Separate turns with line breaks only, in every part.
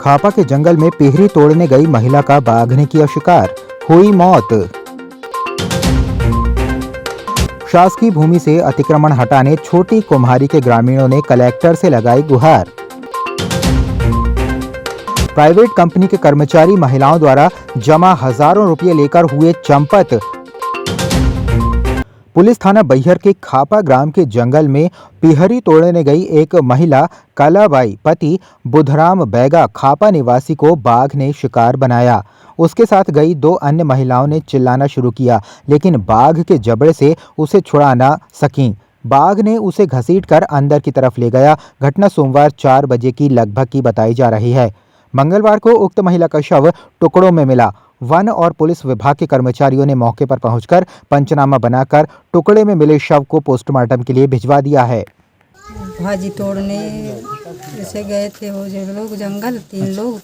खापा के जंगल में पेहरी तोड़ने गई महिला का बाघ ने किया शिकार, हुई मौत। शासकीय भूमि से अतिक्रमण हटाने छोटी कुम्हारी के ग्रामीणों ने कलेक्टर से लगाई गुहार। प्राइवेट कंपनी के कर्मचारी महिलाओं द्वारा जमा हजारों रुपये लेकर हुए चंपत। पुलिस थाना बैहर के खापा ग्राम के जंगल में पिहरी तोड़ने गई एक महिला कलाबाई पति बुधराम बैगा खापा निवासी को बाघ ने शिकार बनाया। उसके साथ गई दो अन्य महिलाओं ने चिल्लाना शुरू किया, लेकिन बाघ के जबड़े से उसे छुड़ा ना सकीं। बाघ ने उसे घसीटकर अंदर की तरफ ले गया। घटना सोमवार 4 बजे की लगभग की बताई जा रही है। मंगलवार को उक्त महिला का शव टुकड़ों में मिला। वन और पुलिस विभाग के कर्मचारियों ने मौके पर पहुंचकर पंचनामा बनाकर टुकड़े में मिले शव को पोस्टमार्टम के लिए भिजवा दिया है।
भाजी तोड़ने ऐसे गए थे वो जो लोग जंगल 3 लोग,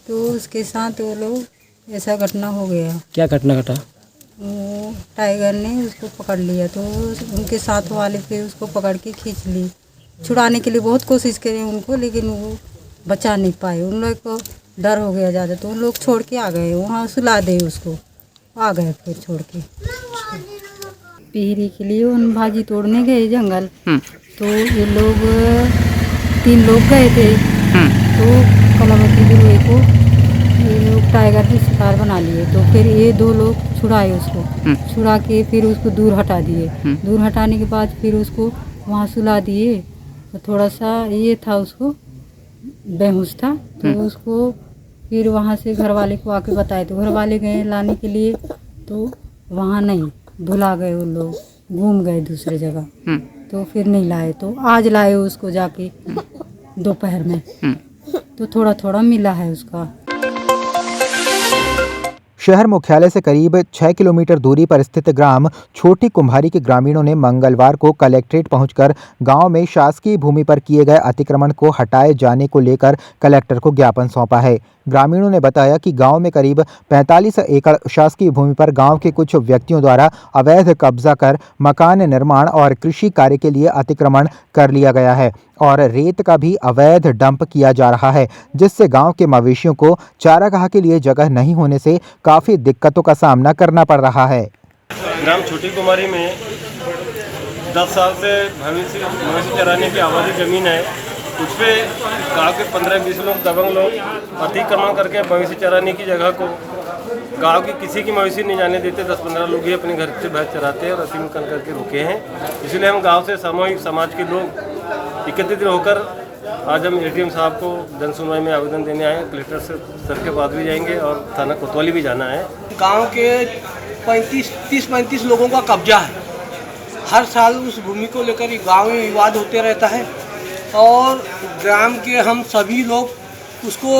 तो उसके साथ वो लोग ऐसा घटना हो गया।
क्या घटना घटा?
वो टाइगर ने उसको पकड़ लिया, तो उनके साथ वाले फिर उसको पकड़ के खींच ली। छुड़ाने के लिए बहुत कोशिश करें उनको, लेकिन वो बचा नहीं पाए। उन लोग को डर हो गया ज़्यादा, तो उन लोग छोड़ के आ गए। वहाँ सुला दे उसको, आ गए फिर छोड़ के। पिहरी के लिए उन भाजी तोड़ने गए जंगल, तो ये लोग 3 लोग गए थे। तो कलावती गिरोह को ये लोग टाइगर के शिकार बना लिए। तो फिर ये 2 लोग छुड़ाए उसको, छुड़ा के फिर उसको दूर हटा दिए। दूर हटाने के बाद फिर उसको वहाँ सुला दिए। तो थोड़ा सा ये था, उसको बेहोश था, तो उसको फिर वहाँ से घर वाले को आके बताए। तो घर वाले गए लाने के लिए, तो वहाँ नहीं, भुला गए। वो लोग घूम गए दूसरे जगह, तो फिर नहीं लाए। तो आज लाए उसको जाके दोपहर में, तो थोड़ा थोड़ा मिला है उसका।
शहर मुख्यालय से करीब 6 किलोमीटर दूरी पर स्थित ग्राम छोटी कुम्हारी के ग्रामीणों ने मंगलवार को कलेक्ट्रेट पहुंचकर गांव में शासकीय भूमि पर किए गए अतिक्रमण को हटाए जाने को लेकर कलेक्टर को ज्ञापन सौंपा है। ग्रामीणों ने बताया कि गांव में करीब 45 एकड़ शासकीय भूमि पर गांव के कुछ व्यक्तियों द्वारा अवैध कब्जा कर मकान निर्माण और कृषि कार्य के लिए अतिक्रमण कर लिया गया है और रेत का भी अवैध डंप किया जा रहा है, जिससे गांव के मवेशियों को चारागाह के लिए जगह नहीं होने से काफ़ी दिक्कतों का सामना करना पड़ रहा है।
ग्राम छोटी कुमारी में 10 साल से मवेशी चराने की आबादी ज़मीन है। उस पर गाँव के 15-20 लोग दबंग लोग अतिक्रमण करके मवेशी चराने की जगह को गांव की किसी की मवेशी नहीं जाने देते। 10-15 लोग ही अपने घर से भैंस चराते हैं और अतिक्रमण करके रुके हैं। इसलिए हम गांव से सामूहिक समाज के लोग एकत्रित होकर आज हम एडीएम साहब को जन सुनवाई में आवेदन देने आए हैं। कलेक्टर से सर के पास भी जाएंगे और थाना कोतवाली भी जाना है।
गांव के 30-35 लोगों का कब्जा है। हर साल उस भूमि को लेकर गांव में विवाद होते रहता है और ग्राम के हम सभी लोग उसको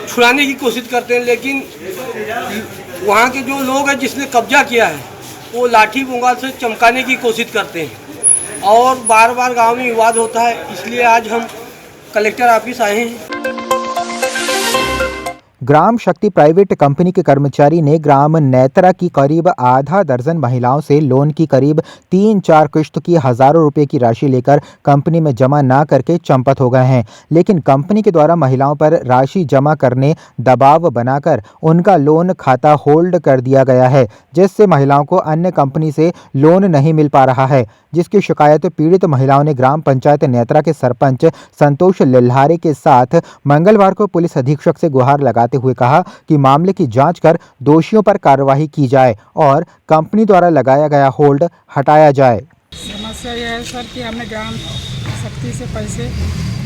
छुड़ाने की कोशिश करते हैं, लेकिन वहाँ के जो लोग हैं जिसने कब्जा किया है वो लाठी बुंगाल से चमकाने की कोशिश करते हैं और बार बार गांव में विवाद होता है। इसलिए आज हम कलेक्टर ऑफिस आए हैं।
ग्राम शक्ति प्राइवेट कंपनी के कर्मचारी ने ग्राम नेत्रा की करीब आधा दर्जन महिलाओं से लोन की करीब 3-4 किश्त की हजारों रुपए की राशि लेकर कंपनी में जमा ना करके चंपत हो गए हैं। लेकिन कंपनी के द्वारा महिलाओं पर राशि जमा करने दबाव बनाकर उनका लोन खाता होल्ड कर दिया गया है, जिससे महिलाओं को अन्य कंपनी से लोन नहीं मिल पा रहा है, जिसकी शिकायत पीड़ित महिलाओं ने ग्राम पंचायत नेत्रा के सरपंच संतोष लिल्हारे के साथ मंगलवार को पुलिस अधीक्षक से गुहार लगाते हुए कहा कि मामले की जांच कर दोषियों पर कार्रवाई की जाए और कंपनी द्वारा लगाया गया होल्ड हटाया जाए।
समस्या यह है सर कि हमने ग्राम शक्ति से पैसे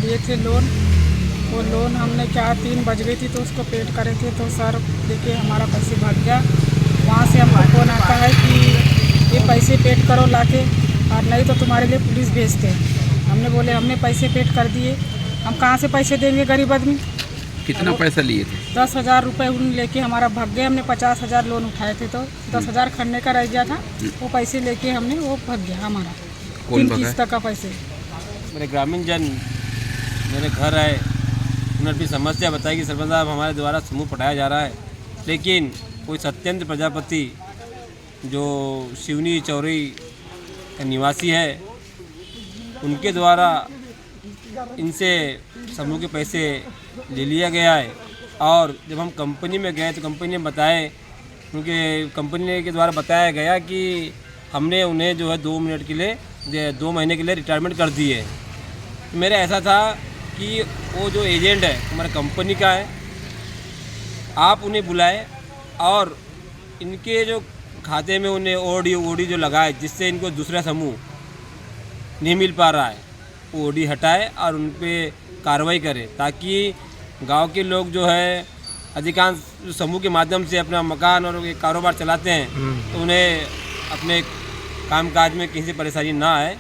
लिए थे लोन। वो लोन हमने 3 बज गई थी तो उसको पेड करे थे, तो सर देखिए हमारा पैसे भाग गया। वहाँ से हमको फोन आता है कि ये पैसे पेड करो लाके, और नहीं तो तुम्हारे लिए पुलिस भेजते हैं। हमने बोले हमने पैसे पेड कर दिए, हम कहाँ से पैसे देंगे गरीब आदमी।
कितना पैसा लिए थे?
10,000 रुपये उन्होंने लेके हमारा भाग गए। हमने 50,000 लोन उठाए थे, तो 10,000 खरने का रह गया था। वो पैसे लेके हमने वो भाग गया हमारा 3 किस्त का पैसे।
मेरे ग्रामीण जन मेरे घर आए, उन्होंने अपनी समस्या बताई कि सरपंच साहब हमारे द्वारा समूह पटाया जा रहा है, लेकिन कोई सत्येंद्र प्रजापति जो शिवनी चौरी का निवासी है, उनके द्वारा इनसे समूह के पैसे ले लिया गया है। और जब हम कंपनी में गए तो कंपनी ने बताए, उनके कंपनी के द्वारा बताया गया कि हमने उन्हें जो है 2 महीने के लिए रिटायरमेंट कर दी है। मेरा ऐसा था कि वो जो एजेंट है हमारे कंपनी का है, आप उन्हें बुलाए और इनके जो खाते में उन्हें ओडी जो लगाए, जिससे इनको दूसरा समूह नहीं मिल पा रहा है, वो ओडी हटाए और उन पर कार्रवाई करें, ताकि गांव के लोग जो है अधिकांश समूह के माध्यम से अपना मकान और कारोबार चलाते हैं, तो उन्हें अपने कामकाज में किसी परेशानी ना आए।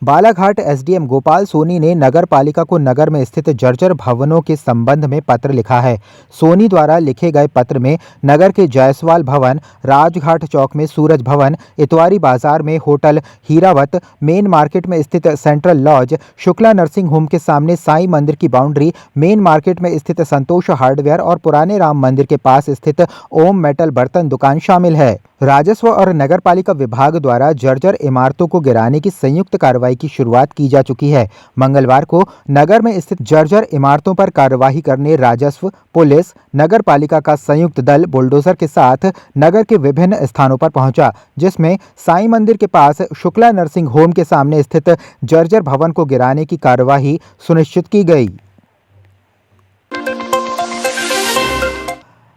बालाघाट एसडीएम गोपाल सोनी ने नगर पालिका को नगर में स्थित जर्जर भवनों के संबंध में पत्र लिखा है। सोनी द्वारा लिखे गए पत्र में नगर के जायसवाल भवन, राजघाट चौक में सूरज भवन, इतवारी बाजार में होटल हीरावत, मेन मार्केट में स्थित central lodge, Shukla nursing home के सामने साईं मंदिर की बाउंड्री, मेन मार्केट में स्थित संतोष हार्डवेयर और पुराने राम मंदिर के पास स्थित ओम मेटल बर्तन दुकान शामिल है। राजस्व और नगर पालिका विभाग द्वारा जर्जर इमारतों को गिराने की संयुक्त कार्रवाई की शुरुआत की जा चुकी है। मंगलवार को नगर में स्थित जर्जर इमारतों पर कार्यवाही करने राजस्व, पुलिस, नगर पालिका का संयुक्त दल बुलडोजर के साथ नगर के विभिन्न स्थानों पर पहुंचा, जिसमें साईं मंदिर के पास शुक्ला नर्सिंग होम के सामने स्थित जर्जर भवन को गिराने की कार्यवाही सुनिश्चित की गई।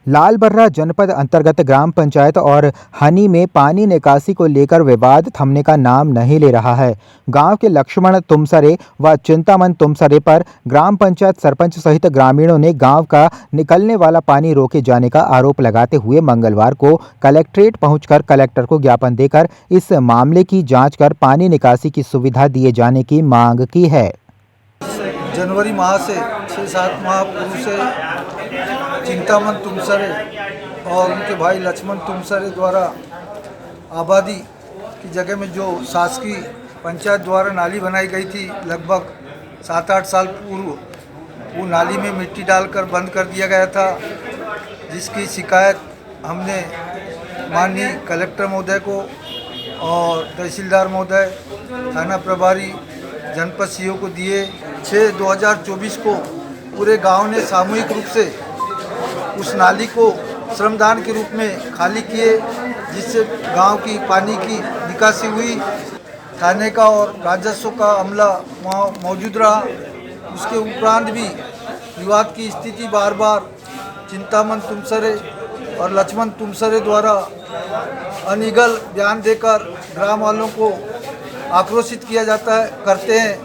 लालबर्रा जनपद अंतर्गत ग्राम पंचायत और हनी में पानी निकासी को लेकर विवाद थमने का नाम नहीं ले रहा है। गांव के लक्ष्मण तुमसरे व चिंतामन तुमसरे पर ग्राम पंचायत सरपंच सहित ग्रामीणों ने गांव का निकलने वाला पानी रोके जाने का आरोप लगाते हुए मंगलवार को कलेक्ट्रेट पहुंचकर कलेक्टर को ज्ञापन देकर इस मामले की जांच कर पानी निकासी की सुविधा दिए जाने की मांग की है।
जनवरी माह से 6-7 माह पूर्व से चिंतामन तुमसरे और उनके भाई लक्ष्मण तुमसरे द्वारा आबादी की जगह में जो शासकीय पंचायत द्वारा नाली बनाई गई थी लगभग 7-8 साल पूर्व, वो नाली में मिट्टी डालकर बंद कर दिया गया था, जिसकी शिकायत हमने माननीय कलेक्टर महोदय को और तहसीलदार महोदय, थाना प्रभारी, जनपद सीओ को दिए। 6/2024 को पूरे गांव ने सामूहिक रूप से उस नाली को श्रमदान के रूप में खाली किए, जिससे गांव की पानी की निकासी हुई। थाने का और राजस्व का अमला वहाँ मौजूद रहा। उसके उपरांत भी विवाद की स्थिति बार बार चिंतामन तुमसरे और लक्ष्मण तुमसरे द्वारा अनिगल बयान देकर ग्राम वालों को आक्रोशित किया जाता है करते हैं।